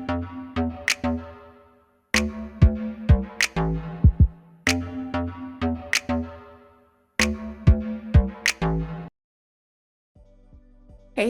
Hey,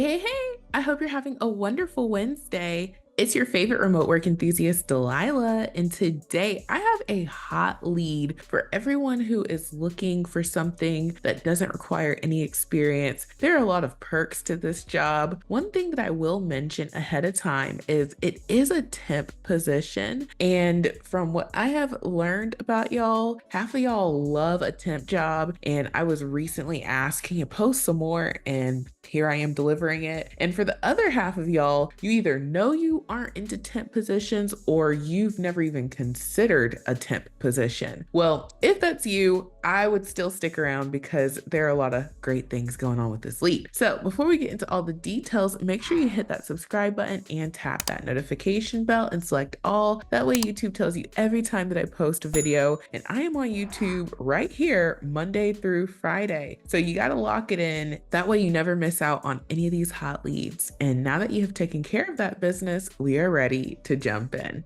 hey, hey! I hope you're having a wonderful Wednesday. It's your favorite remote work enthusiast, Delilah, and today I have a hot lead for everyone who is looking for something that doesn't require any experience. There are a lot of perks to this job. One thing that I will mention ahead of time is it is a temp position, and from what I have learned about y'all, half of y'all love a temp job, and I was recently asked, can you post some more? And here I am delivering it. And for the other half of y'all, you either know you aren't into temp positions or you've never even considered a temp position. Well, if that's you, I would still stick around because there are a lot of great things going on with this lead. So before we get into all the details, make sure you hit that subscribe button and tap that notification bell and select all. That way YouTube tells you every time that I post a video, and I am on YouTube right here Monday through Friday. So you got to lock it in. That way you never miss out on any of these hot leads. And now that you have taken care of that business, we are ready to jump in.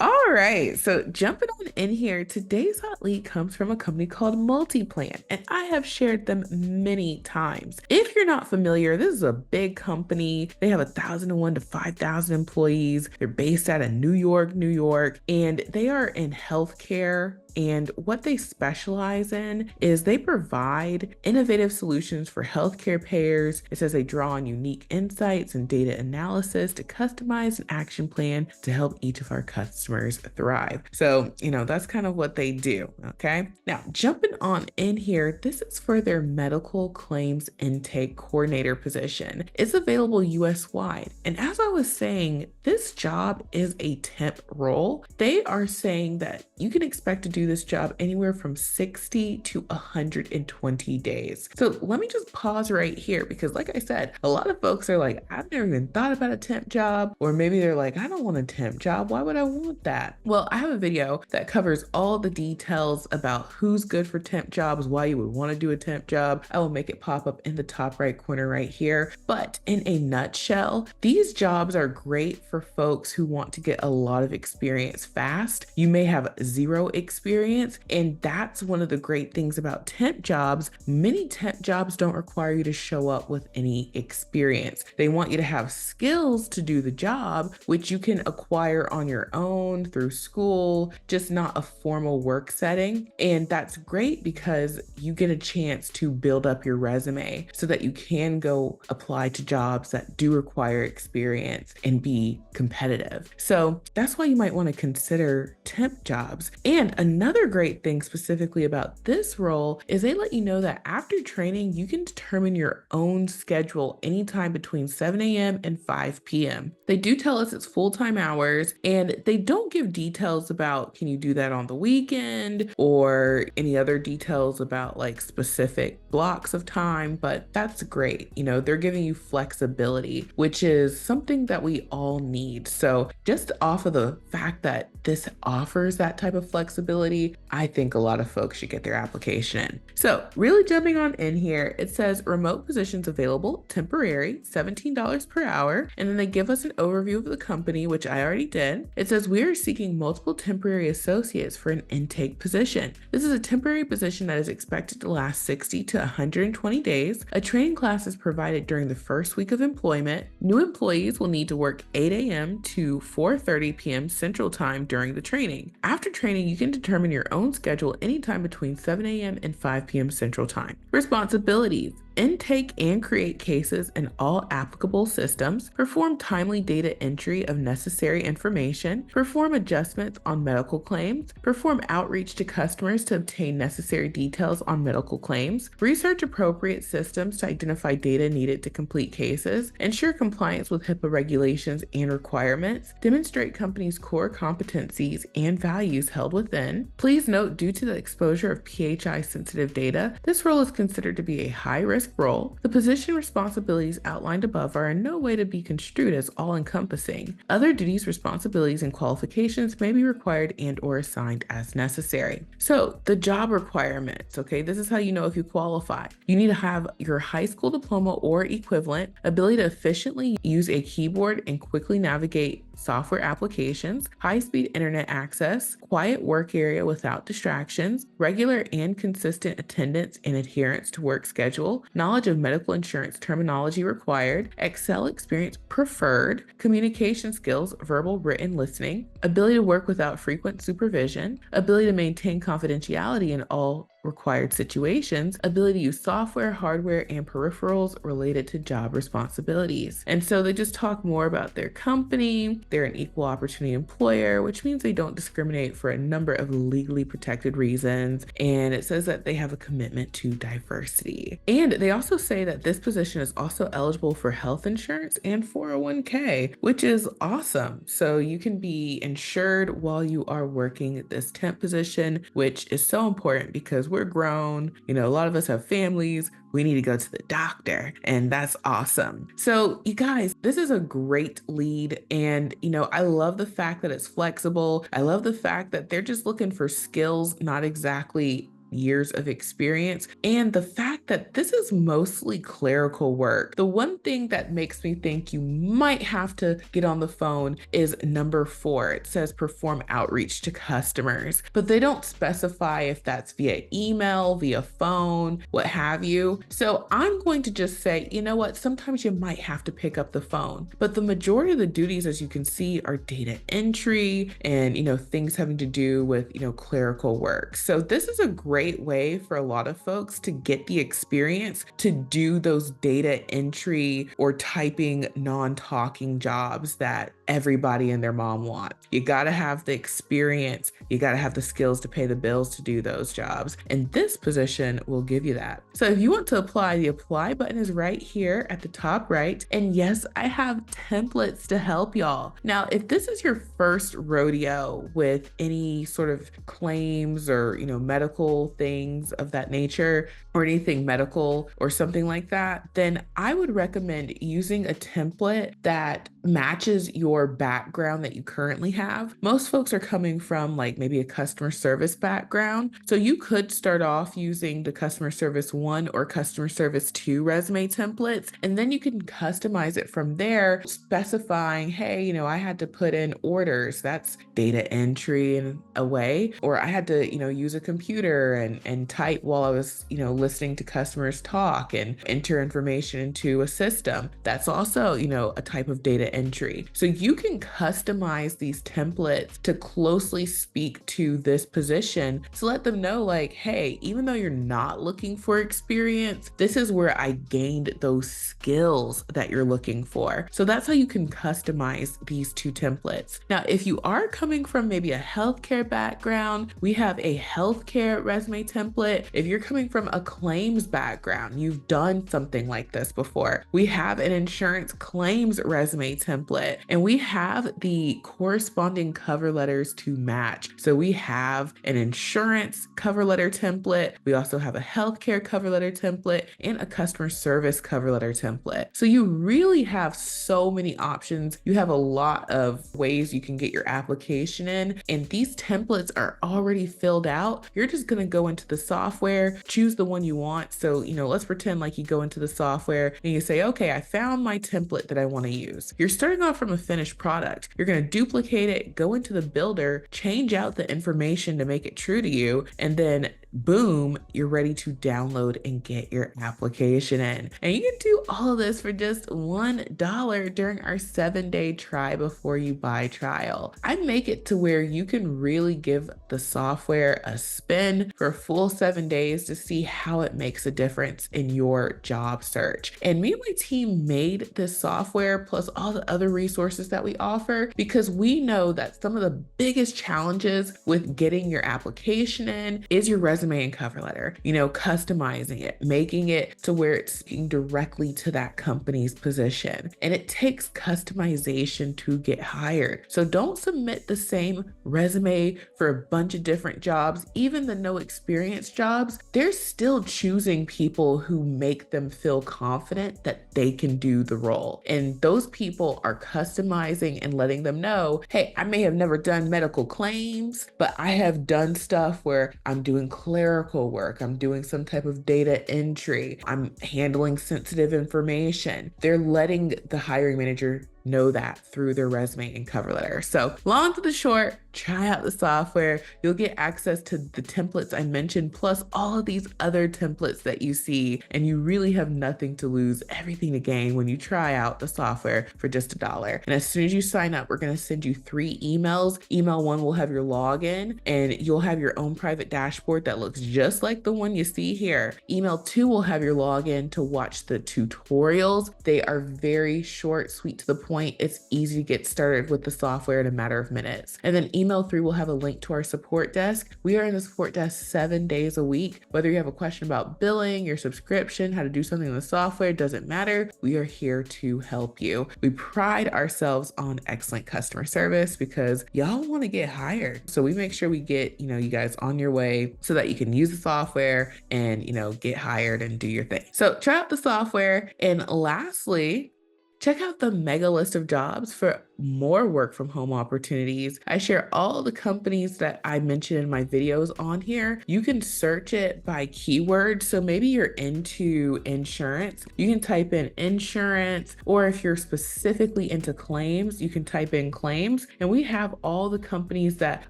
All right, so jumping on in here, today's hot lead comes from a company called MultiPlan, and I have shared them many times. If you're not familiar, this is a big company. They have 1,001 to 5,000 employees. They're based out of New York, New York, and they are in healthcare. And what they specialize in is they provide innovative solutions for healthcare payers. It says they draw on unique insights and data analysis to customize an action plan to help each of our customers thrive. So, that's kind of what they do. Okay. Now, jumping on in here, this is for their medical claims intake coordinator position. It's available US wide. And as I was saying, this job is a temp role. They are saying that you can expect to do this job anywhere from 60 to 120 days. So let me just pause right here because, like I said, a lot of folks are like, I've never even thought about a temp job, or maybe they're like, I don't want a temp job. Why would I want that? Well, I have a video that covers all the details about who's good for temp jobs, why you would want to do a temp job. I will make it pop up in the top right corner right here. But in a nutshell, these jobs are great for folks who want to get a lot of experience fast. You may have zero experience, and that's one of the great things about temp jobs. Many temp jobs don't require you to show up with any experience. They want you to have skills to do the job, which you can acquire on your own through school, just not a formal work setting. And that's great because you get a chance to build up your resume so that you can go apply to jobs that do require experience and be competitive. So that's why you might want to consider temp jobs. And another great thing specifically about this role is they let you know that after training, you can determine your own schedule anytime between 7 a.m. and 5 p.m. They do tell us it's full-time hours, and they don't give details about can you do that on the weekend or any other details about like specific blocks of time, but that's great. They're giving you flexibility, which is something that we all need. So just off of the fact that this offers that type of flexibility, I think a lot of folks should get their application in. So really jumping on in here, it says remote positions available, temporary, $17 per hour. And then they give us an overview of the company, which I already did. It says we are seeking multiple temporary associates for an intake position. This is a temporary position that is expected to last 60 to 120 days. A training class is provided during the first week of employment. New employees will need to work 8 a.m. to 4:30 p.m. Central Time during the training. After training, you can determine your own schedule anytime between 7 a.m. and 5 p.m. Central Time. Responsibilities: intake and create cases in all applicable systems, perform timely data entry of necessary information, perform adjustments on medical claims, perform outreach to customers to obtain necessary details on medical claims, research appropriate systems to identify data needed to complete cases, ensure compliance with HIPAA regulations and requirements, demonstrate company's core competencies and values held within. Please note, due to the exposure of PHI sensitive data, this role is considered to be a high-risk role. The position responsibilities outlined above are in no way to be construed as all-encompassing. Other duties, responsibilities, and qualifications may be required and or assigned as necessary. So the job requirements, okay, this is how you know if you qualify. You need to have your high school diploma or equivalent, ability to efficiently use a keyboard and quickly navigate software applications, high-speed internet access, quiet work area without distractions, regular and consistent attendance and adherence to work schedule, knowledge of medical insurance terminology required, Excel experience preferred, communication skills, verbal, written, listening, ability to work without frequent supervision, ability to maintain confidentiality in all required situations, ability to use software, hardware, and peripherals related to job responsibilities. And so they just talk more about their company. They're an equal opportunity employer, which means they don't discriminate for a number of legally protected reasons. And it says that they have a commitment to diversity. And they also say that this position is also eligible for health insurance and 401k, which is awesome. So you can be insured while you are working this temp position, which is so important because we're grown. You know, a lot of us have families. We need to go to the doctor, and that's awesome. So you guys, this is a great lead. And, I love the fact that it's flexible. I love the fact that they're just looking for skills, not exactly years of experience, and the fact that this is mostly clerical work. The one thing that makes me think you might have to get on the phone is number 4. It says perform outreach to customers, but they don't specify if that's via email, via phone, what have you. So I'm going to just say, you know what, sometimes you might have to pick up the phone, but the majority of the duties, as you can see, are data entry and, things having to do with, clerical work. So this is a great way for a lot of folks to get the experience to do those data entry or typing non-talking jobs that everybody and their mom wants. You got to have the experience. You got to have the skills to pay the bills to do those jobs. And this position will give you that. So if you want to apply, the apply button is right here at the top right. And yes, I have templates to help y'all. Now, if this is your first rodeo with any sort of claims or, medical things of that nature, or anything medical or something like that, then I would recommend using a template that matches your background that you currently have. Most folks are coming from like maybe a customer service background. So you could start off using the customer service 1 or customer service 2 resume templates, and then you can customize it from there, specifying, hey, I had to put in orders, that's data entry in a way, or I had to, use a computer and type while I was, listening to customers talk and enter information into a system. That's also, a type of data entry. So you can customize these templates to closely speak to this position to let them know like, hey, even though you're not looking for experience, this is where I gained those skills that you're looking for. So that's how you can customize these 2 templates. Now, if you are coming from maybe a healthcare background, we have a healthcare resume template. If you're coming from a claims background, you've done something like this before, we have an insurance claims resume template, and we have the corresponding cover letters to match. So we have an insurance cover letter template. We also have a healthcare cover letter template and a customer service cover letter template. So you really have so many options. You have a lot of ways you can get your application in, and these templates are already filled out. You're just going to go into the software, choose the one you want. So, let's pretend like you go into the software and you say, okay, I found my template that I want to use. You're starting off from a finished product. You're going to duplicate it, go into the builder, change out the information to make it true to you, and then boom, you're ready to download and get your application in. And you can do all of this for just $1 during our 7-day try before you buy trial. I make it to where you can really give the software a spin for a full 7 days to see how it makes a difference in your job search. And me and my team made this software plus all the other resources that we offer because we know that some of the biggest challenges with getting your application in is your resume and cover letter, customizing it, making it to where it's speaking directly to that company's position. And it takes customization to get hired. So don't submit the same resume for a bunch of different jobs. Even the no experience jobs, they're still choosing people who make them feel confident that they can do the role. And those people are customizing and letting them know, hey, I may have never done medical claims, but I have done stuff where I'm doing clerical work, I'm doing some type of data entry, I'm handling sensitive information. They're letting the hiring manager know that through their resume and cover letter. So long to the short, try out the software. You'll get access to the templates I mentioned, plus all of these other templates that you see, and you really have nothing to lose, everything to gain when you try out the software for just $1. And as soon as you sign up, we're going to send you 3 emails. Email 1 will have your login, and you'll have your own private dashboard that looks just like the one you see here. Email 2 will have your login to watch the tutorials. They are very short, sweet, to the point. It's easy to get started with the software in a matter of minutes. And then email 3 will have a link to our support desk. We are in the support desk 7 days a week. Whether you have a question about billing, your subscription, how to do something in the software, doesn't matter. We are here to help you. We pride ourselves on excellent customer service because y'all want to get hired. So we make sure we get, you guys on your way so that you can use the software and, get hired and do your thing. So try out the software. And lastly, check out the mega list of jobs for more work from home opportunities. I share all the companies that I mentioned in my videos on here. You can search it by keyword. So maybe you're into insurance, you can type in insurance, or if you're specifically into claims, you can type in claims. And we have all the companies that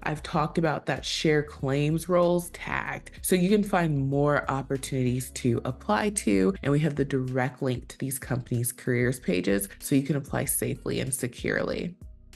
I've talked about that share claims roles tagged. So you can find more opportunities to apply to. And we have the direct link to these companies' careers pages so you can apply safely and securely.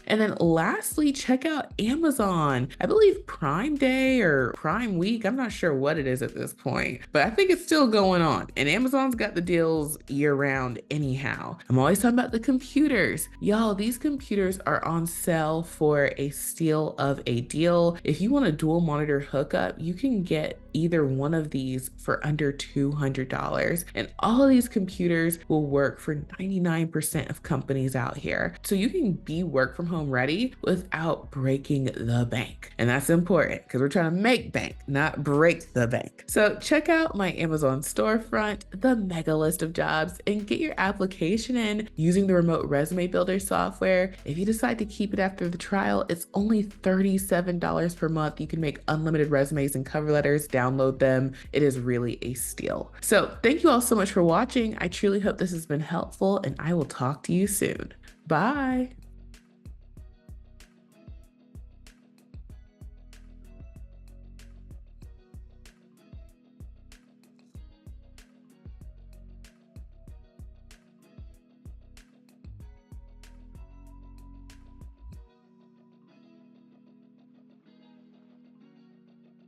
And then lastly, check out Amazon. I believe Prime Day or Prime Week, I'm not sure what it is at this point, but I think it's still going on. And Amazon's got the deals year round anyhow. I'm always talking about the computers. Y'all, these computers are on sale for a steal of a deal. If you want a dual monitor hookup, you can get either one of these for under $200. And all of these computers will work for 99% of companies out here. So you can be work from home ready without breaking the bank. And that's important because we're trying to make bank, not break the bank. So check out my Amazon storefront, the mega list of jobs, and get your application in using the remote resume builder software. If you decide to keep it after the trial, it's only $37 per month. You can make unlimited resumes and cover letters, download them. It is really a steal. So thank you all so much for watching. I truly hope this has been helpful, and I will talk to you soon. Bye.